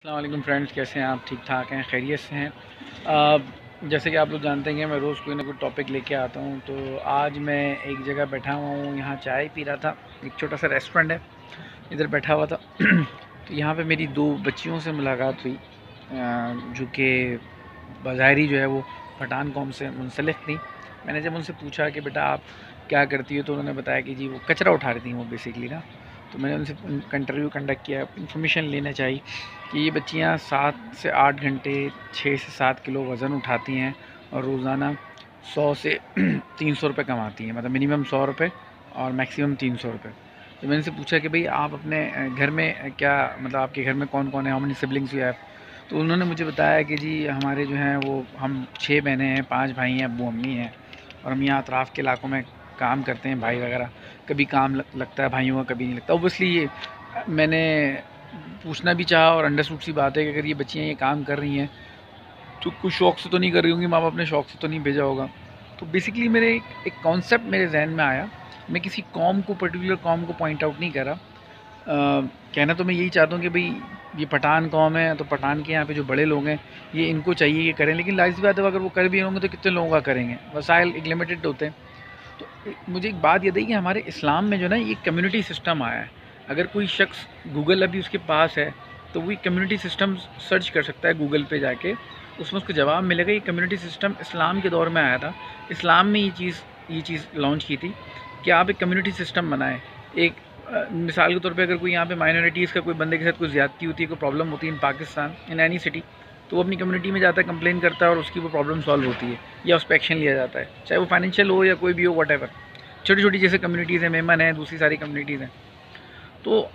السلام علیکم فرینڈز، کیسے ہیں آپ؟ ٹھیک ٹھاک ہیں؟ خیریت سے ہیں؟ جیسے کہ آپ لوگ جانتے ہیں کہ میں روز کوئی نہ کوئی ٹاپک لے کے آتا ہوں، تو آج میں ایک جگہ بیٹھا ہوا ہوں، یہاں چائے پی رہا تھا، ایک چھوٹا سا ریسٹورینٹ ہے، ادھر بیٹھا ہوا تھا تو یہاں پہ میری دو بچیوں سے ملاقات ہوئی، جو کہ بظاہری جو ہے وہ پٹھان قوم سے منسلک تھیں۔ میں نے جب ان سے پوچھا کہ بیٹا آپ کیا کرتی ہو، تو انہوں نے بتایا کہ جی وہ کچرا اٹھا رہی تھیں وہ بیسیکلی نا۔ تو میں نے ان سے انٹرویو کنڈکٹ کیا، انفارمیشن لینا چاہیے کہ یہ بچیاں 7 سے 8 گھنٹے 6 سے 7 کلو وزن اٹھاتی ہیں اور روزانہ 100 سے 300 روپے کماتی ہیں، مطلب منیمم 100 روپے اور میکسیمم 300 روپے۔ تو میں نے سے پوچھا کہ بھئی آپ اپنے گھر میں کیا مطلب آپ کے گھر میں کون کون ہے، how many siblings you have? تو انہوں نے مجھے بتایا کہ جی ہمارے جو ہیں وہ ہم 6 بہنیں ہیں، 5 بھائی ہیں، ابو امی ہیں، اور ہم یہاں اطراف کے علاقوں میں کام کرتے ہیں، بھائی وغیرہ۔ کبھی کام لگتا ہے بھائیوں کا، کبھی نہیں لگتا۔ اوبیسلی یہ میں نے پوچھنا بھی چاہا، اور انڈرسٹوڈ سی بات ہے کہ اگر یہ بچیاں یہ کام کر رہی ہیں تو کچھ شوق سے تو نہیں کر رہی ہوں گی، ماں باپ نے شوق سے تو نہیں بھیجا ہوگا۔ تو بیسیکلی میرے ایک کانسیپٹ میرے ذہن میں آیا، میں کسی قوم کو پرٹیکولر قوم کو پوائنٹ آؤٹ نہیں کر رہا، کہنا تو میں یہی چاہتا ہوں کہ بھئی یہ پٹھان قوم ہے تو پٹھان کے یہاں پہ جو بڑے لوگ ہیں یہ ان کو چاہیے یہ کریں، لیکن لازمی بات ہے اگر وہ کر بھی ہوں گے تو کتنے لوگوں کا کریں گے، وسائل ایک لمیٹڈ ہوتے ہیں۔ تو مجھے ایک بات یاد ہے کہ ہمارے اسلام میں جو نا یہ کمیونٹی سسٹم آیا ہے، اگر کوئی شخص گوگل ابھی اس کے پاس ہے تو وہ کمیونٹی سسٹم سرچ کر سکتا ہے گوگل پہ جا کے، اس میں اس کو جواب ملے گا۔ یہ کمیونٹی سسٹم اسلام کے دور میں آیا تھا، اسلام میں یہ چیز لانچ کی تھی کہ آپ ایک کمیونٹی سسٹم بنائیں۔ ایک مثال کے طور پہ اگر کوئی یہاں پہ مائنورٹیز کا کوئی بندے کے ساتھ کوئی زیادتی ہوتی ہے، کوئی پرابلم ہوتی ہے ان پاکستان ان اینی سٹی، تو وہ اپنی کمیونٹی میں جاتا ہے، کمپلین کرتا ہے، اور اس کی وہ پرابلم سالو ہوتی ہے یا اس پہ ایکشن لیا جاتا ہے، چاہے وہ فائنینشیل ہو یا کوئی بھی ہو، واٹ ایور۔ چھوٹی چھوٹی جیسے کمیونٹیز ہیں، میمن ہیں، دوسری ساری کمیونٹیز ہیں۔ تو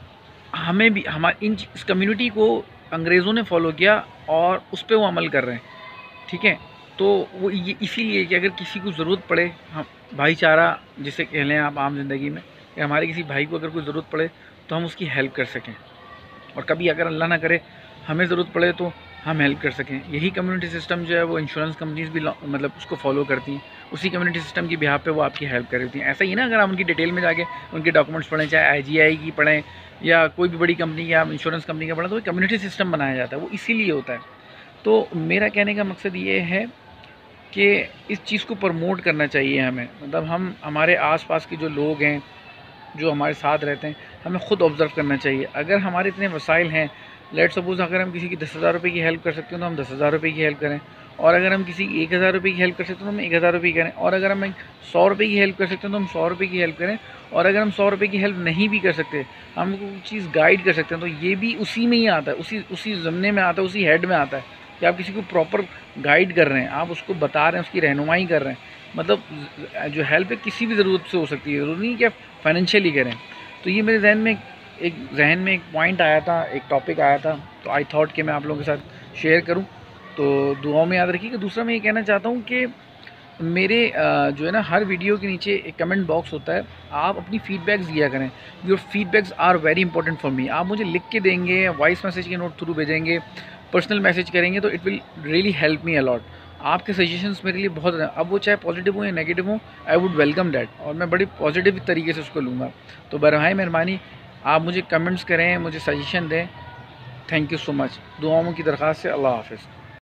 ہمیں بھی اس کمیونٹی کو انگریزوں نے فالو کیا اور اس پہ وہ عمل کر رہے ہیں، ٹھیک ہے؟ تو وہ یہ اسی لیے کہ اگر کسی کو ضرورت پڑے، ہم بھائی چارہ جسے کہہ لیں آپ عام زندگی میں، کہ ہمارے کسی بھائی کو اگر کوئی ضرورت پڑے تو ہم اس کی ہیلپ کر سکیں، اور کبھی اگر اللہ نہ کرے ہمیں ضرورت پڑے تو ہم ہیلپ کر سکیں۔ یہی کمیونٹی سسٹم جو ہے وہ انشورنس کمپنیز بھی مطلب اس کو فالو کرتی ہیں، اسی کمیونٹی سسٹم کی بہاف پہ وہ آپ کی ہیلپ کر دیتی ہیں۔ ایسا ہی نا، اگر آپ ان کی ڈیٹیل میں جا کے ان کے ڈاکومنٹس پڑھیں، چاہے IGI کی پڑھیں یا کوئی بھی بڑی کمپنی کی آپ انشورنس کمپنی کا پڑھیں، تو وہ کمیونٹی سسٹم بنایا جاتا ہے، وہ اسی لیے ہوتا ہے۔ تو میرا کہنے کا مقصد یہ ہے کہ اس چیز کو پروموٹ کرنا چاہیے ہمیں، مطلب ہمارے آس پاس کے جو لوگ ہیں جو ہمارے ساتھ رہتے ہیں، ہمیں خود آبزرو کرنا چاہیے۔ اگر ہمارے اتنے وسائل ہیں، لیٹ سپوز اگر ہم کسی کی 10,000 روپے کی ہیلپ کر سکتے ہیں تو ہم 10,000 روپے کی ہیلپ کریں، اور اگر ہم کسی کی 1,000 روپے کی ہیلپ کر سکتے ہیں تو ہم 1,000 روپے کی کریں، اور اگر ہم 100 روپے کی ہیلپ کر سکتے ہیں تو ہم 100 روپے کی ہیلپ کریں، اور اگر ہم 100 روپے کی ہیلپ نہیں بھی کر سکتے، ہم کو کوئی چیز گائیڈ کر سکتے ہیں، تو یہ بھی اسی میں ہی آتا ہے، اسی ضمنے میں آتا ہے، اسی ہیڈ میں آتا ہے کہ آپ کسی کو پراپر گائیڈ کر رہے ہیں، آپ اس کو بتا رہے ہیں، اس کی رہنمائی کر رہے ہیں۔ مطلب جو ہیلپ ہے کسی بھی ضرورت سے ہو سکتی ہے، ضروری نہیں کہ آپ فائنینشیلی کریں۔ تو یہ میرے ذہن میں ایک پوائنٹ آیا تھا، ایک ٹاپک آیا تھا، تو آئی تھاٹ کہ میں آپ لوگوں کے ساتھ شیئر کروں، تو دعاؤں میں یاد رکھیے۔ کہ دوسرا میں یہ کہنا چاہتا ہوں کہ میرے جو ہے نا ہر ویڈیو کے نیچے ایک کمنٹ باکس ہوتا ہے، آپ اپنی فیڈ بیکس دیا کریں۔ Your feedbacks are very important for me. آپ مجھے لکھ کے دیں گے، وائس میسیج کے نوٹ تھرو بھیجیں گے، پرسنل میسیج کریں گے، تو it will really help me a lot. آپ کے سجیشنس میرے لیے بہت، اب وہ چاہے پازیٹیو ہوں یا نیگیٹو ہوں، آئی ووڈ ویلکم دیٹ، اور میں بڑی پازیٹیو طریقے سے اس کو لوں گا۔ تو برائے مہربانی آپ مجھے کمنٹس کریں، مجھے سجیشن دیں۔ تھینک یو سو مچ۔ دعاؤں کی درخواست سے، اللہ حافظ۔